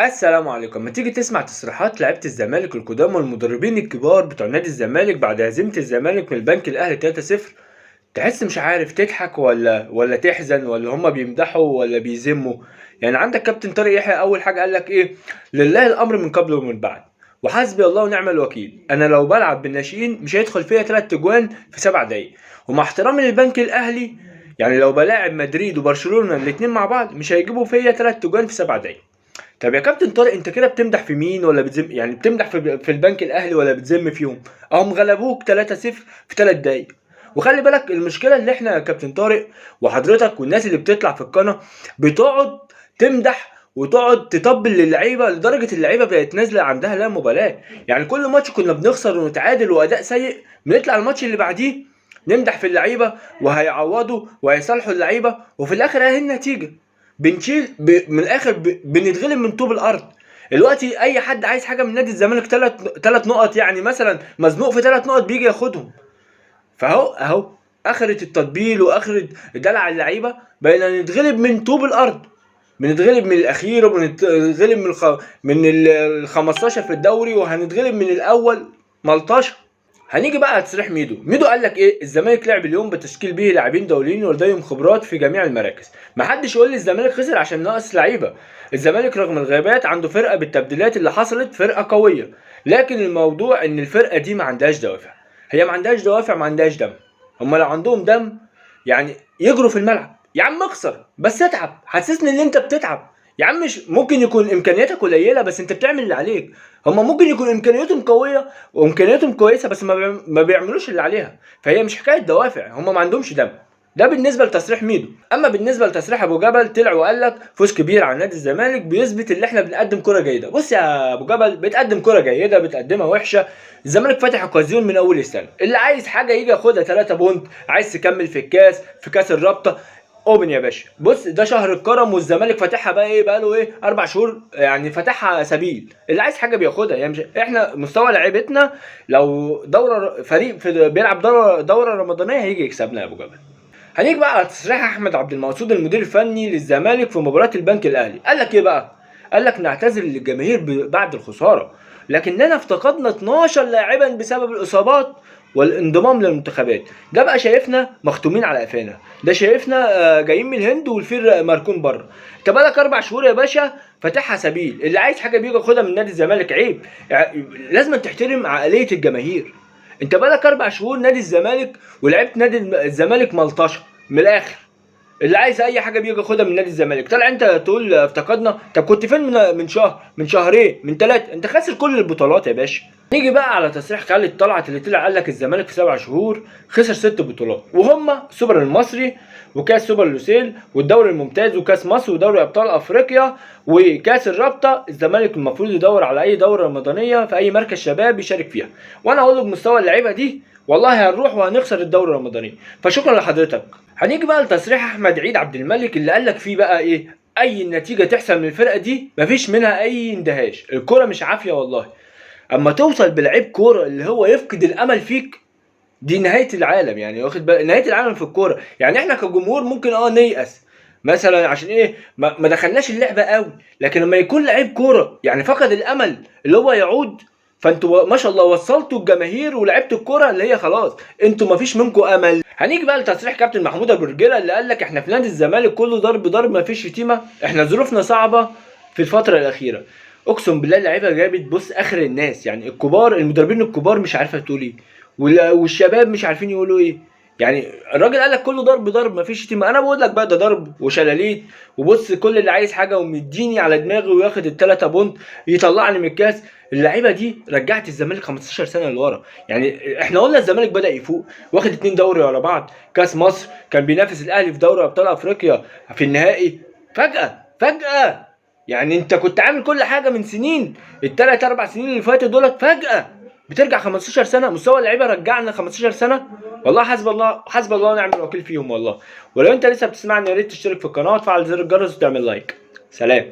السلام عليكم. ما تيجي تسمع تصريحات لعيبه الزمالك القدامى والمدربين الكبار بتوع نادي الزمالك بعد هزيمه الزمالك من البنك الاهلي 3-0، تحس مش عارف تضحك ولا تحزن، ولا هما بيمدحوا ولا بيذموا. يعني عندك كابتن طارق يحيى اول حاجه قال لك ايه؟ لله الامر من قبل ومن بعد، وحسبي الله ونعم الوكيل. انا لو بلعب بالناشئين مش هيدخل فيا 3 اجوان في 7 دقايق، ومع احترامي للبنك الاهلي يعني لو بلاعب مدريد وبرشلونه الاثنين مع بعض مش هيجيبوا فيا 3 اجوان في 7 دقايق. طب يا كابتن طارق، انت كده بتمدح في مين ولا بتذم؟ يعني بتمدح في البنك الاهلي ولا بتذم فيهم؟ هم غلبوك 3-0 في 3 دقايق. وخلي بالك المشكله اللي احنا يا كابتن طارق وحضرتك والناس اللي بتطلع في القناه بتقعد تمدح وتقعد تطبل للعيبه لدرجه اللعيبه بقت نازله عندها لا مبالاه. يعني كل ماتش كنا بنخسر ونتعادل واداء سيء، بنطلع الماتش اللي بعديه نمدح في اللعيبه وهيعوضوا وهيصالحوا اللعيبه، وفي الاخر اهي النتيجه. بنشيل من الاخر بنتغلب من طوب الارض. دلوقتي اي حد عايز حاجه من نادي الزمالك ثلاث نقط، يعني مثلا مزنوق في 3 نقط بيجي ياخدهم. فاهو اخرة التطبيل واخرة دلع اللعيبه بقينا نتغلب من طوب الارض. بنتغلب من الاخير وبنتغلب من ال 15 في الدوري، وهنتغلب من الاول ملطشه. هنيجي بقى على تصريح ميدو قال لك ايه؟ الزمالك لعب اليوم بتشكيل به لاعبين دوليين ولديهم خبرات في جميع المراكز. محدش يقول لي الزمالك خسر عشان ناقص لعيبه. الزمالك رغم الغيابات عنده فرقه بالتبديلات اللي حصلت فرقه قويه، لكن الموضوع ان الفرقه دي ما عندهاش دوافع. هي ما عندهاش دوافع، ما عندهاش دم. هم لو عندهم دم يعني يجروا في الملعب. يا عم اخسر بس اتعب، حسسني ان انت بتتعب. يا عم مش ممكن يكون امكانياتك قليله بس انت بتعمل اللي عليك. هما ممكن يكون امكانياتهم قويه وامكانياتهم كويسه بس ما بيعملوش اللي عليها. فهي مش حكايه دوافع، هما ما عندهمش دم. ده بالنسبه لتصريح ميدو. اما بالنسبه لتصريح ابو جبل، طلع وقال لك فوز كبير على نادي الزمالك بيثبت ان احنا بنقدم كره جيده. بص يا ابو جبل، بتقدم كره جيده بتقدمها وحشه. الزمالك فاتح القزيون من اول السنه، اللي عايز حاجه يجي ياخدها 3 بونت، عايز تكمل في الكاس في كاس الرابطه اوبن يا باشا. بص ده شهر الكرم والزمالك فاتحها بقى ايه؟ بقى له ايه 4 شهور، يعني فاتحها سبيل. اللي عايز حاجه بياخدها. يعني مش احنا مستوى لعيبتنا لو دوره فريق بيلعب دوره رمضانيه هيجي يكسبنا يا ابو جبل. هنيجي بقى على تصريح احمد عبد المقصود المدير الفني للزمالك في مباراه البنك الاهلي. قال لك ايه بقى؟ قال لك نعتذر للجماهير بعد الخساره، لكننا افتقدنا 12 لاعبا بسبب الاصابات والانضمام للمنتخبات. ده بقى شايفنا مختومين على قفانا، ده شايفنا جايين من الهند والفير مركون بره. انت بقالك 4 شهور يا باشا فاتحها سبيل، اللي عايز حاجه بيجي ياخدها من نادي الزمالك. عيب، لازم تحترم عقليه الجماهير. انت بقالك 4 شهور نادي الزمالك ولعبت نادي الزمالك ملطشه من الاخر. اللي عايز اي حاجه بيجي ياخدها من نادي الزمالك. طلع انت تقول افتقدنا؟ طب كنت فين من شهر، من شهرين، من 3؟ انت خاسر كل البطولات يا باشا. نيجي بقى على تصريح خالد طلعت اللي طلع قال لك الزمالك في 7 شهور خسر 6 بطولات، وهم سوبر المصري وكاس سوبر لوسيل والدوري الممتاز وكاس مصر ودوري ابطال افريقيا وكاس الرابطه. الزمالك المفروض يدور على اي دوره رمضانيه في اي مركز شباب يشارك فيها. وانا اقول له بمستوى اللعيبه دي والله هنروح وهنخسر الدوري الرمضاني. فشكرا لحضرتك. هنيجي بقى لتصريح احمد عيد عبد الملك اللي قال لك فيه بقى ايه؟ اي نتيجه تحصل من الفرقه دي مفيش منها اي اندهاش. الكوره مش عافيه والله. اما توصل بلعيب كوره اللي هو يفقد الامل فيك، دي نهايه العالم. يعني واخد بالك؟ نهايه العالم في الكوره. يعني احنا كجمهور ممكن نيأس مثلا عشان ايه؟ ما دخلناش اللعبه قوي، لكن لما يكون لعيب كوره يعني فقد الامل اللي هو يعود، فانتوا ما شاء الله وصلتوا الجماهير ولعبتوا الكوره اللي هي خلاص انتوا ما فيش منكم امل. هنيجي بقى لتصريح كابتن محمود ابو رجيله اللي قال لك احنا في نادي الزمالك كله ضرب ما فيش شتيمه، احنا ظروفنا صعبه في الفتره الاخيره. اقسم بالله اللعيبه جابت بص اخر الناس. يعني الكبار المدربين الكبار مش عارفه تقول ايه، والشباب مش عارفين يقولوا ايه. يعني الراجل قال لك كله ضرب ما فيش شتيمه. انا بقول لك بقى ده ضرب وشلاليت. وبص كل اللي عايز حاجه ومديني على دماغي وياخد ال3 بونت يطلعني من الكاس. اللعيبه دي رجعت الزمالك 15 سنه لورا. يعني احنا قلنا الزمالك بدا يفوق، واخد 2 دوري ورا بعض، كاس مصر، كان بينافس الاهلي في دوري ابطال افريقيا في النهائي. فجاه يعني انت كنت عامل كل حاجه من سنين، ال3 4 سنين اللي فاتوا دولت فجاه بترجع 15 سنه. مستوى اللعيبه رجعنا 15 سنه. والله حسب الله ونعم الوكيل فيهم والله. ولو انت لسه بتسمعني يا ريت تشترك في القناه وتفعل زر الجرس وتعمل لايك. سلام.